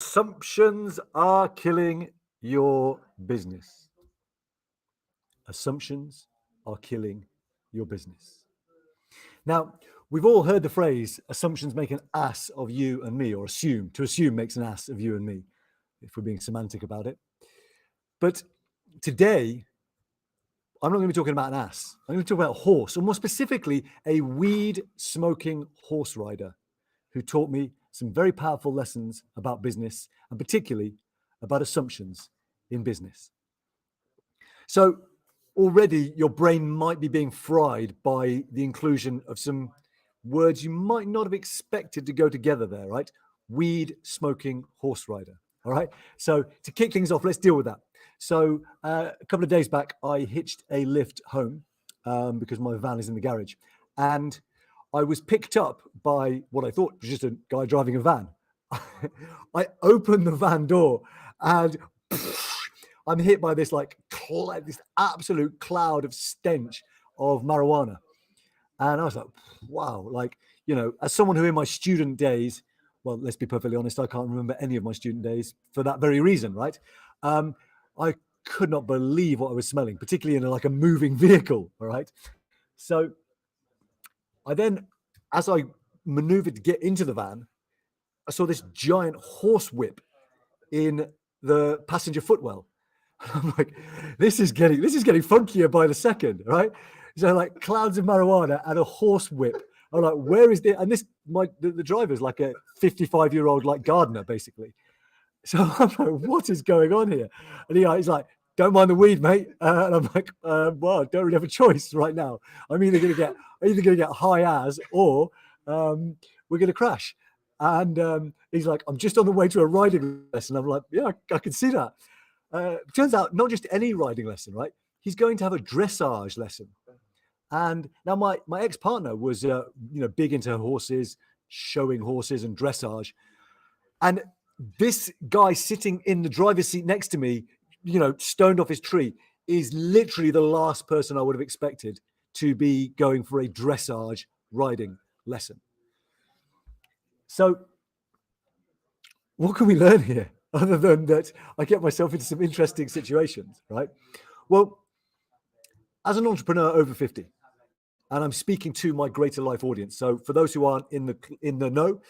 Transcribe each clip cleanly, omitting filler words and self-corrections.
Assumptions are killing your business. Assumptions are killing your business. Now, we've all heard the phrase, assumptions make an ass of you and me, or assume. To assume makes an ass of you and me, if we're being semantic about it. But today, I'm not going to be talking about an ass. I'm going to talk about a horse, or more specifically, a weed smoking horse rider who taught me some very powerful lessons about business and particularly about assumptions in business. So already your brain might be being fried by the inclusion of some words you might not have expected to go together there, right? Weed smoking horse rider. All right. So to kick things off, let's deal with that. So a couple of days back, I hitched a lift home because my van is in the garage. And I was picked up by what I thought was just a guy driving a van. I opened the van door and I'm hit by this this absolute cloud of stench of marijuana. And I was like, wow, as someone who in my student days, well, let's be perfectly honest, I can't remember any of my student days for that very reason, right? I could not believe what I was smelling, particularly in a moving vehicle, all right? So I then, as I maneuvered to get into the van, I saw this giant horse whip in the passenger footwell. I'm like, this is getting funkier by the second, right? So clouds of marijuana and a horse whip. I'm like, where is the? And the driver's like a 55-year-old gardener basically. So I'm like, what is going on here? And he's like, don't mind the weed, mate. And I'm like, well, I don't really have a choice right now. I'm either going to get high as, or we're going to crash. And he's like, I'm just on the way to a riding lesson. I'm like, yeah, I can see that. Turns out not just any riding lesson, right? He's going to have a dressage lesson. And now my ex-partner was, big into horses, showing horses and dressage. And this guy sitting in the driver's seat next to me, stoned off his tree, is literally the last person I would have expected to be going for a dressage riding lesson. So what can we learn here other than that I get myself into some interesting situations, right? Well, as an entrepreneur over 50, and I'm speaking to my Greater Life audience. So for those who aren't in the know,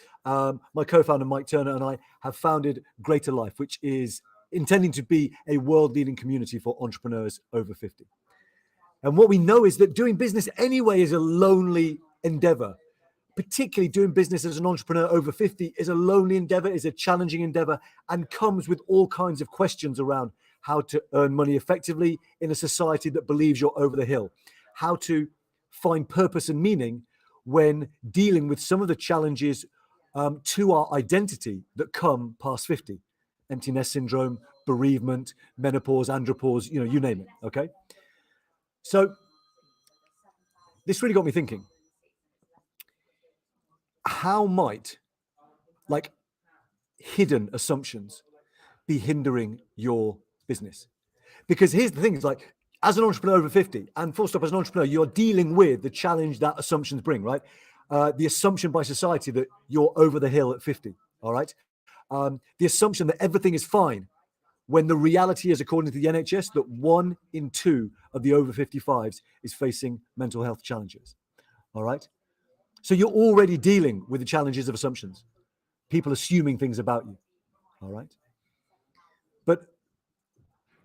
my co-founder Mike Turner and I have founded Greater Life, which is intending to be a world-leading community for entrepreneurs over 50. And what we know is that doing business anyway is a lonely endeavor. Particularly doing business as an entrepreneur over 50 is a lonely endeavor, is a challenging endeavor, and comes with all kinds of questions around how to earn money effectively in a society that believes you're over the hill, how to find purpose and meaning when dealing with some of the challenges to our identity that come past 50. Empty nest syndrome, bereavement, menopause, andropause, you name it, okay? So this really got me thinking. How might hidden assumptions be hindering your business? Because here's the thing, it's as an entrepreneur over 50, and full stop, as an entrepreneur, you're dealing with the challenge that assumptions bring, right? The assumption by society that you're over the hill at 50, all right? The assumption that everything is fine, when the reality is, according to the NHS, that 1 in 2 of the over 55s is facing mental health challenges, all right? So you're already dealing with the challenges of assumptions, people assuming things about you, all right? But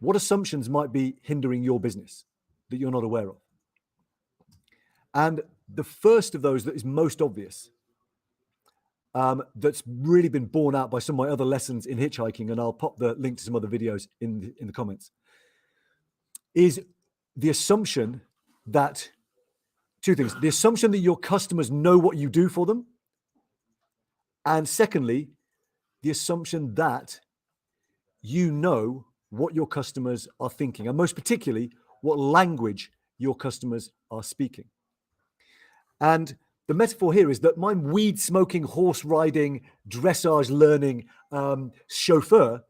what assumptions might be hindering your business that you're not aware of? And the first of those that is most obvious, that's really been borne out by some of my other lessons in hitchhiking, and I'll pop the link to some other videos in the comments, is the assumption that, two things, the assumption that your customers know what you do for them, and secondly, the assumption that you know what your customers are thinking, and most particularly, what language your customers are speaking. And the metaphor here is that my weed smoking, horse riding, dressage learning chauffeur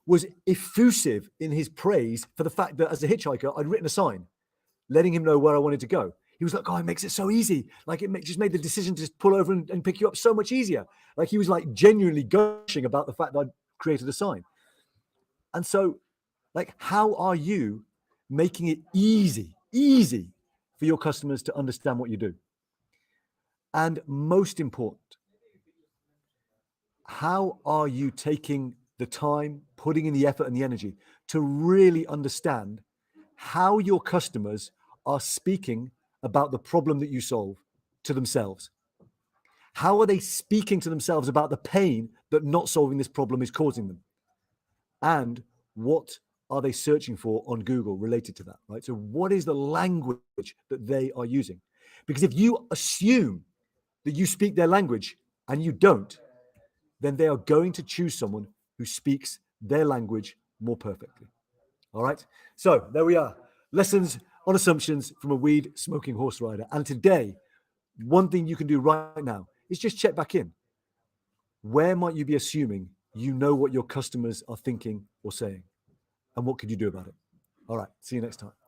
was effusive in his praise for the fact that as a hitchhiker, I'd written a sign letting him know where I wanted to go. He was like, oh, it makes it so easy. Like just made the decision to just pull over and pick you up so much easier. Like he was like genuinely gushing about the fact that I'd created a sign. And so, like, how are you making it easy for your customers to understand what you do? And most important, how are you taking the time, putting in the effort and the energy to really understand how your customers are speaking about the problem that you solve to themselves? How are they speaking to themselves about the pain that not solving this problem is causing them? And what are they searching for on Google related to that, right? So what is the language that they are using? Because if you assume that you speak their language and you don't, then they are going to choose someone who speaks their language more perfectly. All right. So there we are. Lessons on assumptions from a weed smoking horse rider. And today, one thing you can do right now is just check back in. Where might you be assuming you know what your customers are thinking or saying? And what could you do about it? All right. See you next time.